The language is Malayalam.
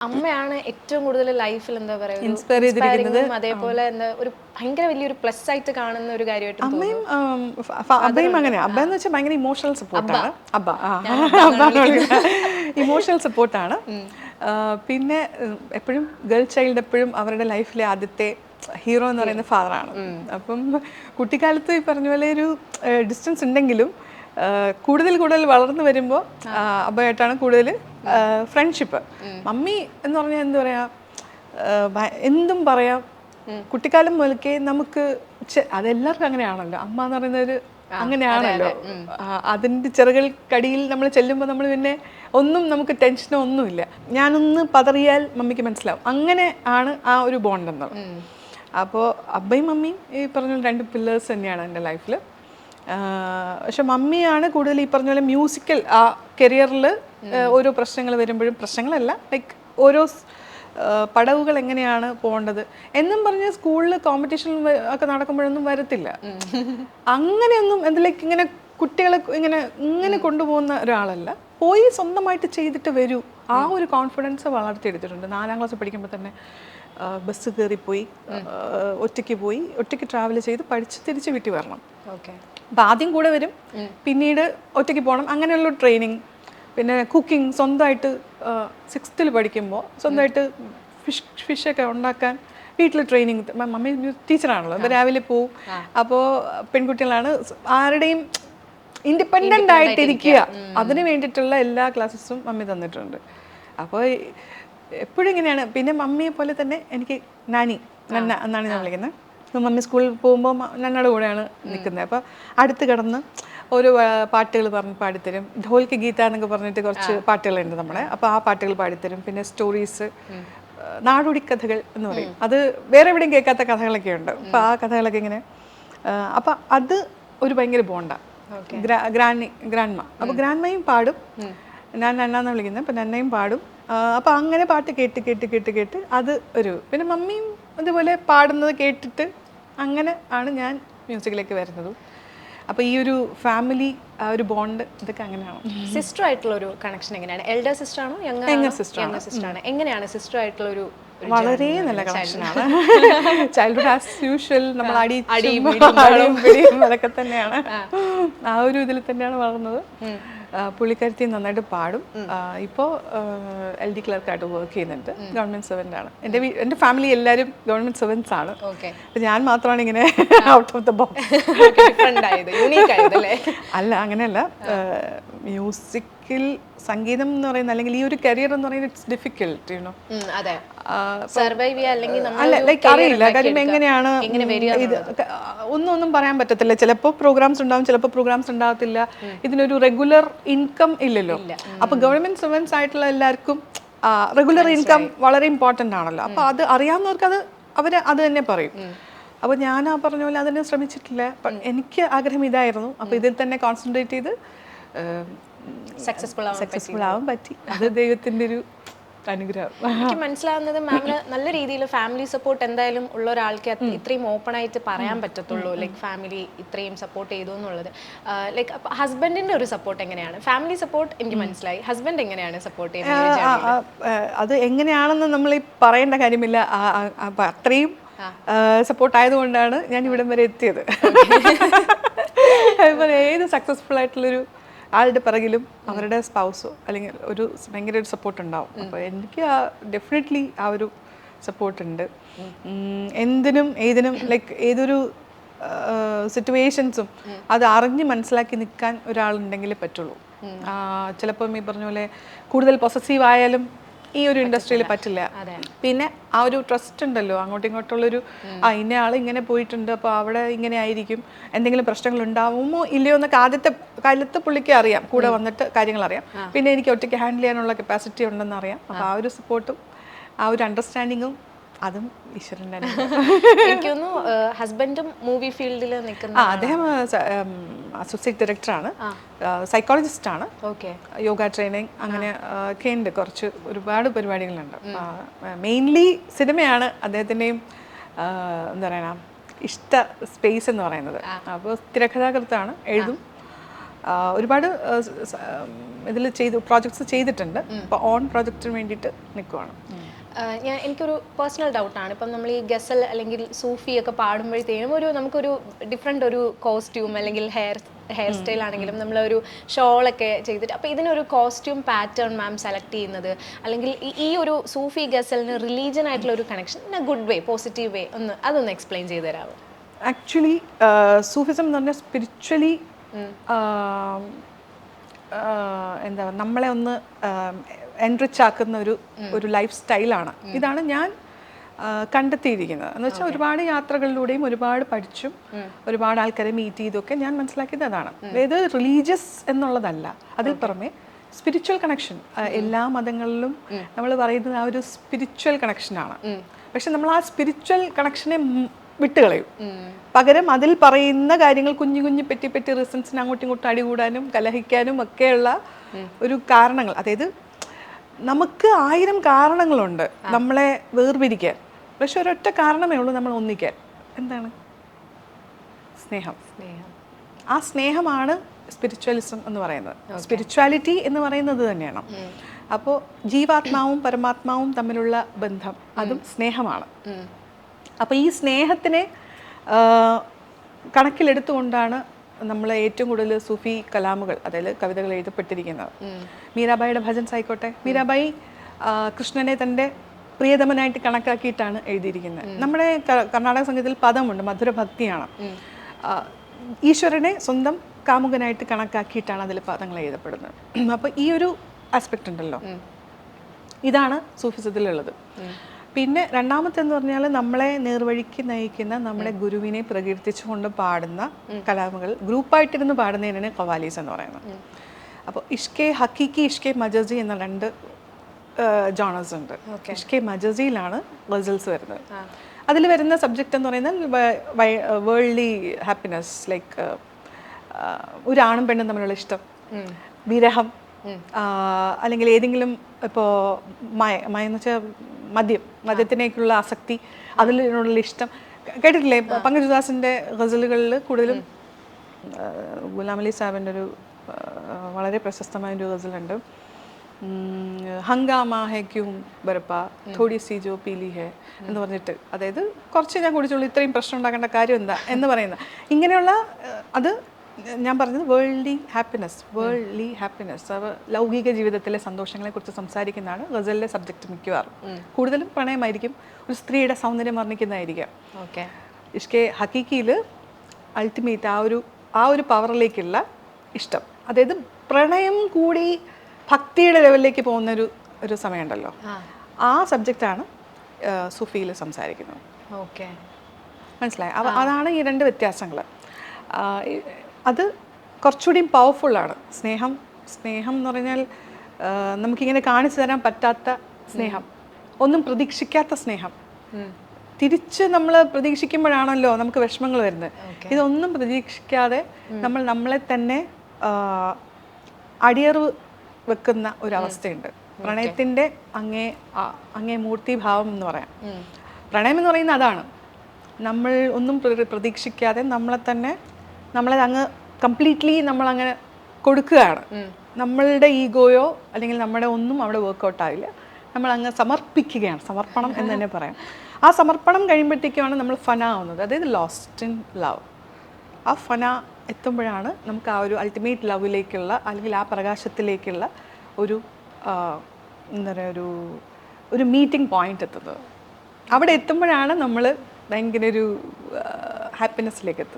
അമ്മയാണ് ഏറ്റവും കൂടുതൽ ലൈഫിൽ എന്താ പറയുക ഇൻസ്പയർ ചെയ്തിരിക്കുന്നത്. അതേപോലെ എന്താ ഒരു ഭയങ്കര വലിയൊരു പ്ലസ് ആയിട്ട് കാണുന്ന ഒരു കാര്യമായിട്ട് അമ്മയും അബ്ബയും അങ്ങനെയാ. അബ്ബ എന്ന് വെച്ചാൽ ഭയങ്കര ഇമോഷണൽ സപ്പോർട്ടാണ്. ഇമോഷണൽ സപ്പോർട്ടാണ്. പിന്നെ എപ്പോഴും ഗേൾ ചൈൽഡ് എപ്പോഴും അവരുടെ ലൈഫിലെ ആദ്യത്തെ ഹീറോ എന്ന് പറയുന്ന ഫാദറാണ്. അപ്പം കുട്ടിക്കാലത്ത് ഈ പറഞ്ഞ പോലെ ഒരു ഡിസ്റ്റൻസ് ഉണ്ടെങ്കിലും കൂടുതൽ വളർന്നു വരുമ്പോൾ അബ്ബയായിട്ടാണ് കൂടുതൽ ഫ്രണ്ട്ഷിപ്പ്. മമ്മി എന്ന് പറഞ്ഞാൽ എന്താ പറയാ, എന്തും പറയാം. കുട്ടിക്കാലം മുതൽക്കേ നമുക്ക് അതെല്ലാവർക്കും അങ്ങനെയാണല്ലോ. അമ്മ എന്ന് പറയുന്ന ഒരു അങ്ങനെയാണല്ലോ. അതിൻ്റെ ചിറകൾക്കടിയിൽ നമ്മൾ ചെല്ലുമ്പോൾ നമ്മൾ പിന്നെ ഒന്നും നമുക്ക് ടെൻഷനോ ഒന്നുമില്ല. ഞാനൊന്ന് പതറിയാൽ മമ്മിക്ക് മനസ്സിലാവും. അങ്ങനെ ആണ് ആ ഒരു ബോണ്ട് എന്നുള്ളത്. അപ്പോൾ അബ്ബയും മമ്മിയും ഈ പറഞ്ഞ രണ്ട് പില്ലേഴ്സ് തന്നെയാണ് എൻ്റെ ലൈഫിൽ. പക്ഷെ മമ്മിയാണ് കൂടുതൽ ഈ പറഞ്ഞ പോലെ മ്യൂസിക്കൽ ആ കരിയറിൽ ഓരോ പ്രശ്നങ്ങൾ വരുമ്പോഴും, പ്രശ്നങ്ങളല്ല ലൈക്ക് ഓരോ പടവുകൾ എങ്ങനെയാണ് പോകേണ്ടത് എന്നും പറഞ്ഞ് സ്കൂളിൽ കോമ്പറ്റീഷൻ ഒക്കെ നടക്കുമ്പോഴൊന്നും വരത്തില്ല. അങ്ങനെയൊന്നും എന്തിലേക്ക് ഇങ്ങനെ കുട്ടികളെ ഇങ്ങനെ കൊണ്ടുപോകുന്ന ഒരാളല്ല. പോയി സ്വന്തമായിട്ട് ചെയ്തിട്ട് വരൂ, ആ ഒരു കോൺഫിഡൻസ് വളർത്തിയെടുത്തിട്ടുണ്ട്. 4ാം ക്ലാസ് പഠിക്കുമ്പോൾ തന്നെ ബസ് കയറിപ്പോയി, ഒറ്റയ്ക്ക് ട്രാവൽ ചെയ്ത് പഠിച്ച് തിരിച്ച് വീട്ടിൽ വരണം. അപ്പം ആദ്യം കൂടെ വരും, പിന്നീട് ഒറ്റയ്ക്ക് പോകണം. അങ്ങനെയുള്ള ട്രെയിനിങ്. പിന്നെ കുക്കിംഗ് സ്വന്തമായിട്ട് 6th പഠിക്കുമ്പോൾ സ്വന്തമായിട്ട് ഫിഷൊക്കെ ഉണ്ടാക്കാൻ വീട്ടിൽ ട്രെയിനിങ്. മമ്മി ടീച്ചറാണല്ലോ, അപ്പോൾ രാവിലെ പോവും. അപ്പോൾ പെൺകുട്ടികളാണ്, ആരുടെയും ഇൻഡിപെൻഡൻ്റ് ആയിട്ടിരിക്കുക, അതിന് വേണ്ടിയിട്ടുള്ള എല്ലാ ക്ലാസ്സസും മമ്മി തന്നിട്ടുണ്ട്. അപ്പോൾ എപ്പോഴും ഇങ്ങനെയാണ്. പിന്നെ മമ്മിയെ പോലെ തന്നെ എനിക്ക് നന്ന എന്നാണ് ഞാൻ വിളിക്കുന്നത്. മമ്മി സ്കൂളിൽ പോകുമ്പോൾ നന്നയുടെ കൂടെയാണ് നിൽക്കുന്നത്. അപ്പോൾ അടുത്ത് കിടന്ന് ഓരോ പാട്ടുകൾ പറഞ്ഞ് പാടിത്തരും. ധോൽക്ക് ഗീത എന്നൊക്കെ പറഞ്ഞിട്ട് കുറച്ച് പാട്ടുകളുണ്ട് നമ്മളെ. അപ്പോൾ ആ പാട്ടുകൾ പാടിത്തരും. പിന്നെ സ്റ്റോറീസ്, നാടോടി കഥകൾ എന്ന് പറയും. അത് വേറെ എവിടെയും കേൾക്കാത്ത കഥകളൊക്കെ ഉണ്ട്. അപ്പോൾ ആ കഥകളൊക്കെ ഇങ്ങനെ, അപ്പം അത് ഒരു ഭയങ്കര ബോണ്ടാണ്. ഗ്രാൻഡ്മ. അപ്പോൾ ഗ്രാൻഡ്മയും പാടും, ഞാൻ നന്നാന്ന് വിളിക്കുന്നത്. അപ്പം നന്നയും പാടും. അപ്പോൾ അങ്ങനെ പാട്ട് കേട്ട് അത് ഒരു, പിന്നെ മമ്മിയും അതുപോലെ പാടുന്നത് കേട്ടിട്ട് അങ്ങനെ ആണ് ഞാൻ മ്യൂസിക്കിലേക്ക് വരുന്നതും. അപ്പോൾ ഈ ഒരു ഫാമിലി, ആ ഒരു ബോണ്ട്, ഇതൊക്കെ അങ്ങനെയാണ്. സിസ്റ്റർ ആയിട്ടുള്ള ഒരു കണക്ഷൻ എങ്ങനെയാണ്? എൽഡർ സിസ്റ്റർ ആണോ യങ്ങർ സിസ്റ്റർ ആണ്? എങ്ങനെയാണ് സിസ്റ്റർ ആയിട്ടുള്ള ഒരു? വളരെ നല്ല കണക്ഷനാണ്. ചൈൽഡ്ഹുഡ് ആസ് യൂഷ്വൽ നമ്മൾ അടിയും അതൊക്കെ തന്നെയാണ്. ആ ഒരു ഇതിൽ തന്നെയാണ് വളർന്നത്. പുള്ളിക്കാരത്തി നന്നായിട്ട് പാടും. ഇപ്പോൾ LD ക്ലർക്കായിട്ട് വർക്ക് ചെയ്യുന്നുണ്ട്. ഗവൺമെൻറ് സെർവൻ്റ് ആണ്. എൻ്റെ ഫാമിലി എല്ലാവരും ഗവൺമെൻറ് സെർവൻസ് ആണ്. അപ്പം ഞാൻ മാത്രമാണ് ഇങ്ങനെ ഔട്ട് ഓഫ് ദ ബോക്സ്. അല്ല, അങ്ങനെയല്ല. മ്യൂസിക്കിൽ സംഗീതം എന്ന് പറയുന്നത്, അല്ലെങ്കിൽ ഈ ഒരു കരിയർ എന്ന് പറയുന്നത് ഇറ്റ്സ് ഡിഫിക്കൽട്ട്, യുനോ. അല്ല, ലൈക്ക് അറിയില്ല കാര്യം എങ്ങനെയാണ് ഇത്, ഒന്നും പറയാൻ പറ്റത്തില്ല. ചിലപ്പോൾ പ്രോഗ്രാംസ് ഉണ്ടാവും, ചിലപ്പോൾ പ്രോഗ്രാംസ് ഉണ്ടാകത്തില്ല. ഇതിനൊരു റെഗുലർ ഇൻകം ഇല്ലല്ലോ. അപ്പോൾ ഗവൺമെന്റ് സർവൻസ് ആയിട്ടുള്ള എല്ലാവർക്കും റെഗുലർ ഇൻകം വളരെ ഇമ്പോർട്ടൻ്റ് ആണല്ലോ. അപ്പോൾ അത് അറിയാവുന്നവർക്ക് അവർ അത് തന്നെ പറയും. അപ്പോൾ ഞാൻ ആ പറഞ്ഞ പോലെ അതിനെ ശ്രമിച്ചിട്ടില്ല. എനിക്ക് ആഗ്രഹം ഇതായിരുന്നു. അപ്പോൾ ഇതിൽ തന്നെ കോൺസെൻട്രേറ്റ് ചെയ്ത് സക്സസ്ഫുൾ ആവാൻ പറ്റി. അത് ദൈവത്തിൻ്റെ ഒരു അനുഗ്രഹം. എനിക്ക് മനസ്സിലാവുന്നത് മാമിന് നല്ല രീതിയിൽ ഫാമിലി സപ്പോർട്ട് എന്തായാലും ഉള്ള ഒരാൾക്ക് ഇത്രയും ഓപ്പൺ ആയിട്ട് പറയാൻ പറ്റത്തുള്ളൂ. ലൈക്ക് ഫാമിലി ഇത്രയും സപ്പോർട്ട് ചെയ്തു എന്നുള്ളത്. ലൈക്ക് ഹസ്ബൻഡിന്റെ ഒരു സപ്പോർട്ട് എങ്ങനെയാണ്? ഫാമിലി സപ്പോർട്ട് എനിക്ക് മനസ്സിലായി, ഹസ്ബൻഡ് എങ്ങനെയാണ് സപ്പോർട്ട് ചെയ്യുന്നത്? അത് എങ്ങനെയാണെന്ന് നമ്മൾ പറയേണ്ട കാര്യമില്ല. അത്രയും സപ്പോർട്ട് ആയതുകൊണ്ടാണ് ഞാൻ ഇവിടം വരെ എത്തിയത്. അതുപോലെ ഏത് സക്സസ്ഫുൾ ആയിട്ടുള്ളൊരു ആളുടെ പിറകിലും അവരുടെ സ്പൗസോ അല്ലെങ്കിൽ ഒരു ഭയങ്കര ഒരു സപ്പോർട്ട് ഉണ്ടാവും. അപ്പോൾ എനിക്ക് ഡെഫിനറ്റ്ലി ആ ഒരു സപ്പോർട്ടുണ്ട്. എന്തിനും ഏതിനും ലൈക്ക് ഏതൊരു സിറ്റുവേഷൻസും അത് അറിഞ്ഞ് മനസ്സിലാക്കി നിൽക്കാൻ ഒരാളുണ്ടെങ്കിലേ പറ്റുള്ളൂ. ചിലപ്പം ഈ പറഞ്ഞ പോലെ കൂടുതൽ പൊസസീവ് ആയാലും ഈ ഒരു ഇൻഡസ്ട്രിയിൽ പറ്റില്ല. പിന്നെ ആ ഒരു ട്രസ്റ്റ് ഉണ്ടല്ലോ, അങ്ങോട്ടും ഇങ്ങോട്ടുള്ളൊരു ഇന്ന ആൾ ഇങ്ങനെ പോയിട്ടുണ്ട്, അപ്പോൾ അവിടെ ഇങ്ങനെ ആയിരിക്കും, എന്തെങ്കിലും പ്രശ്നങ്ങൾ ഉണ്ടാവുമോ ഇല്ലയോ എന്നൊക്കെ ആദ്യത്തെ കാലത്ത് പുള്ളിക്ക് അറിയാം, കൂടെ വന്നിട്ട് കാര്യങ്ങൾ അറിയാം. പിന്നെ എനിക്ക് ഒറ്റയ്ക്ക് ഹാൻഡിൽ ചെയ്യാനുള്ള കപ്പാസിറ്റി ഉണ്ടെന്ന് അറിയാം. അപ്പോൾ ആ ഒരു സപ്പോർട്ടും ആ ഒരു അണ്ടർസ്റ്റാൻഡിങ്ങും അതും ഈശ്വരൻ്റെ. എനിക്ക് തോന്നുന്നു ഹസ്ബൻഡും മൂവി ഫീൽഡിൽ നിൽക്കുന്ന. അദ്ദേഹം അസോസിയേറ്റ് ഡയറക്ടറാണ്, സൈക്കോളജിസ്റ്റാണ്. യോഗ ട്രെയിനിങ് അങ്ങനെ ഒക്കെ ഉണ്ട്. ഒരുപാട് പരിപാടികളുണ്ട്. മെയിൻലി സിനിമയാണ് അദ്ദേഹത്തിൻ്റെയും എന്താ പറയുക ഇഷ്ട സ്പേസ് എന്ന് പറയുന്നത്. അപ്പോൾ തിരക്കഥാകൃത്താണ്, എഴുതും. ഒരുപാട് ഇതിൽ പ്രോജക്ട്സ് ചെയ്തിട്ടുണ്ട്. ഇപ്പോൾ ഓൺ പ്രോജക്റ്റിന് വേണ്ടിയിട്ട് നിൽക്കുവാണ്. എനിക്കൊരു പേഴ്സണൽ ഡൗട്ടാണ്. ഇപ്പം നമ്മൾ ഈ ഗസൽ അല്ലെങ്കിൽ സൂഫി ഒക്കെ പാടുമ്പോഴത്തേനും നമുക്കൊരു ഡിഫറെൻ്റ് ഒരു കോസ്റ്റ്യൂം അല്ലെങ്കിൽ ഹെയർ സ്റ്റൈൽ ആണെങ്കിലും നമ്മളൊരു ഷോളൊക്കെ ചെയ്തിട്ട്, അപ്പോൾ ഇതിനൊരു കോസ്റ്റ്യൂം പാറ്റേൺ മാം സെലക്ട് ചെയ്യുന്നത്, അല്ലെങ്കിൽ ഈ ഒരു സൂഫി ഗസലിന് റിലീജിയൻ ആയിട്ടുള്ള ഒരു connection in A good way, positive വേ, അതൊന്ന് എക്സ്പ്ലെയിൻ ചെയ്ത് തരാമോ? ആക്ച്വലി സൂഫിസം എന്ന് പറഞ്ഞാൽ സ്പിരിച്വലി എന്താ നമ്മളെ ഒന്ന് എൻറിച്ച് ആക്കുന്ന ഒരു ലൈഫ് സ്റ്റൈലാണ്. ഇതാണ് ഞാൻ കണ്ടെത്തിയിരിക്കുന്നത്. എന്ന് വെച്ചാൽ ഒരുപാട് യാത്രകളിലൂടെയും ഒരുപാട് പഠിച്ചും ഒരുപാട് ആൾക്കാരെ മീറ്റ് ചെയ്തൊക്കെ ഞാൻ മനസ്സിലാക്കിയത് അതാണ്. അതായത് റിലീജിയസ് എന്നുള്ളതല്ല, അതിൽ പുറമെ സ്പിരിച്വൽ കണക്ഷൻ. എല്ലാ മതങ്ങളിലും നമ്മൾ പറയുന്നത് ആ ഒരു സ്പിരിച്വൽ കണക്ഷനാണ്. പക്ഷെ നമ്മൾ ആ സ്പിരിച്വൽ കണക്ഷനെ വിട്ടുകളയും. പകരം അതിൽ പറയുന്ന കാര്യങ്ങൾ കുഞ്ഞു കുഞ്ഞു പെറ്റി റിസൻസിന് അങ്ങോട്ടും ഇങ്ങോട്ടും അടികൂടാനും കലഹിക്കാനും ഒക്കെയുള്ള ഒരു കാരണങ്ങൾ. അതായത് നമുക്ക് 1000 കാരണങ്ങളുണ്ട് നമ്മളെ വേർപിരിക്കാൻ, പക്ഷെ ഒരൊറ്റ കാരണമേ ഉള്ളൂ നമ്മൾ ഒന്നിക്കാൻ. എന്താണ്? സ്നേഹം. ആ സ്നേഹമാണ് സ്പിരിച്വലിസം എന്ന് പറയുന്നത്. സ്പിരിച്വാലിറ്റി എന്ന് പറയുന്നത് തന്നെയാണ്. അപ്പോൾ ജീവാത്മാവും പരമാത്മാവും തമ്മിലുള്ള ബന്ധം അതും സ്നേഹമാണ്. അപ്പോൾ ഈ സ്നേഹത്തിനെ കണക്കിലെടുത്തുകൊണ്ടാണ് നമ്മൾ ഏറ്റവും കൂടുതൽ സൂഫി കലാമുകൾ, അതായത് കവിതകൾ എഴുതപ്പെട്ടിരിക്കുന്നത്. മീരാബായിയുടെ ഭജൻസ് ആയിക്കോട്ടെ, മീരാബായി കൃഷ്ണനെ തൻ്റെ പ്രിയതമനായിട്ട് കണക്കാക്കിയിട്ടാണ് എഴുതിയിരിക്കുന്നത്. നമ്മുടെ കർണാടക സംഗീതത്തിൽ പദമുണ്ട്, മധുരഭക്തിയാണ്. ഈശ്വരനെ സ്വന്തം കാമുകനായിട്ട് കണക്കാക്കിയിട്ടാണ് അതിൽ പദങ്ങൾ എഴുതപ്പെടുന്നത്. അപ്പോൾ ഈ ഒരു ആസ്പെക്റ്റ് ഉണ്ടല്ലോ, ഇതാണ് സൂഫിസത്തിലുള്ളത്. പിന്നെ രണ്ടാമത്തെന്ന് പറഞ്ഞാൽ നമ്മളെ നേർവഴിക്ക് നയിക്കുന്ന നമ്മുടെ ഗുരുവിനെ പ്രകീർത്തിച്ചുകൊണ്ട് പാടുന്ന കലാമുകൾ ഗ്രൂപ്പായിട്ടിരുന്ന് പാടുന്നതിനാണ് ഖവാലീസ് എന്ന് പറയുന്നത്. അപ്പോൾ ഇഷ്കെ ഹക്കീക്കി, ഇഷ്കെ മജസി എന്ന 2 ജോണേഴ്സ് ഉണ്ട്. ഇഷ്കെ മജസിയിലാണ് ഗസൽസ് വരുന്നത്. അതിൽ വരുന്ന സബ്ജക്റ്റ് എന്ന് പറയുന്നത് വേൾഡ്ലി ഹാപ്പിനെസ്, ലൈക്ക് ഒരാണും പെണ്ണും തമ്മിലുള്ള ഇഷ്ടം, വിരഹം, അല്ലെങ്കിൽ ഏതെങ്കിലും ഇപ്പോൾ മയെന്ന് വെച്ചാൽ മദ്യത്തിനേക്കുള്ള ആസക്തി, അതിലുള്ള ഇഷ്ടം. കേട്ടിട്ടില്ലേ പങ്കജുദാസിൻ്റെ ഗസലുകളിൽ കൂടുതലും? ഗുലാം അലി സാഹിബിൻ്റെ ഒരു വളരെ പ്രശസ്തമായ ഒരു ഗസലുണ്ട്, ഹംഗാമ ഹെ ക്യൂ ബർപ്പ തോടി സി ജോ പീലി ഹെ എന്ന് പറഞ്ഞിട്ട്. അതായത് കുറച്ച് ഞാൻ കുടിച്ചുള്ളൂ, ഇത്രയും പ്രശ്നം ഉണ്ടാക്കേണ്ട കാര്യം എന്താ എന്ന് പറയുന്ന ഇങ്ങനെയുള്ള. അത് ഞാൻ പറഞ്ഞത് വേൾഡ്ലി ഹാപ്പിനെസ്, ലൗകിക ജീവിതത്തിലെ സന്തോഷങ്ങളെക്കുറിച്ച് സംസാരിക്കുന്നതാണ് ഗസലിലെ സബ്ജക്റ്റ് മിക്കവാറും. കൂടുതലും പ്രണയമായിരിക്കും, ഒരു സ്ത്രീയുടെ സൗന്ദര്യം വർണ്ണിക്കുന്നതായിരിക്കാം. ഓക്കെ. ഇഷ്കെ ഹക്കീക്കിയിൽ അൾട്ടിമേറ്റ് ആ ഒരു പവറിലേക്കുള്ള ഇഷ്ടം, അതായത് പ്രണയം കൂടി ഭക്തിയുടെ ലെവലിലേക്ക് പോകുന്ന ഒരു സമയമുണ്ടല്ലോ, ആ സബ്ജക്റ്റാണ് സൂഫിയിൽ സംസാരിക്കുന്നത്. ഓക്കെ, മനസ്സിലായി? അതാണ് ഈ 2 വ്യത്യാസങ്ങൾ. അത് കുറച്ചുകൂടി പവർഫുള്ളാണ്. സ്നേഹം എന്ന് പറഞ്ഞാൽ നമുക്കിങ്ങനെ കാണിച്ചു തരാൻ പറ്റാത്ത സ്നേഹം, ഒന്നും പ്രതീക്ഷിക്കാത്ത സ്നേഹം. തിരിച്ച് നമ്മൾ പ്രതീക്ഷിക്കുമ്പോഴാണല്ലോ നമുക്ക് വിഷമങ്ങൾ വരുന്നത്. ഇതൊന്നും പ്രതീക്ഷിക്കാതെ നമ്മളെ തന്നെ അടിയറവ് വെക്കുന്ന ഒരവസ്ഥയുണ്ട്. പ്രണയത്തിൻ്റെ അങ്ങേ മൂർത്തിഭാവം എന്ന് പറയാം. പ്രണയം എന്ന് പറയുന്നത് അതാണ്. നമ്മൾ ഒന്നും പ്രതീക്ഷിക്കാതെ നമ്മളെ അങ്ങ് കംപ്ലീറ്റ്ലി നമ്മളങ്ങനെ കൊടുക്കുകയാണ്. നമ്മളുടെ ഈഗോയോ അല്ലെങ്കിൽ നമ്മുടെ ഒന്നും അവിടെ വർക്കൗട്ട് ആവില്ല. നമ്മൾ അങ്ങ് സമർപ്പിക്കുകയാണ്. സമർപ്പണം എന്ന് തന്നെ പറയാം. ആ സമർപ്പണം കഴിയുമ്പോഴത്തേക്കുമാണ് നമ്മൾ ഫന ആവുന്നത്, അതായത് ലോസ്റ്റ് ഇൻ ലവ്. ആ ഫന എത്തുമ്പോഴാണ് നമുക്ക് ആ ഒരു അൾട്ടിമേറ്റ് ലവിലേക്കുള്ള അല്ലെങ്കിൽ ആ പ്രകാശത്തിലേക്കുള്ള എന്താ പറയുക ഒരു മീറ്റിംഗ് പോയിന്റ് എത്തുന്നത്. അവിടെ എത്തുമ്പോഴാണ് നമ്മൾ ഭയങ്കര ഒരു ഹാപ്പിനെസ്സിലേക്ക് എത്തുന്നത്.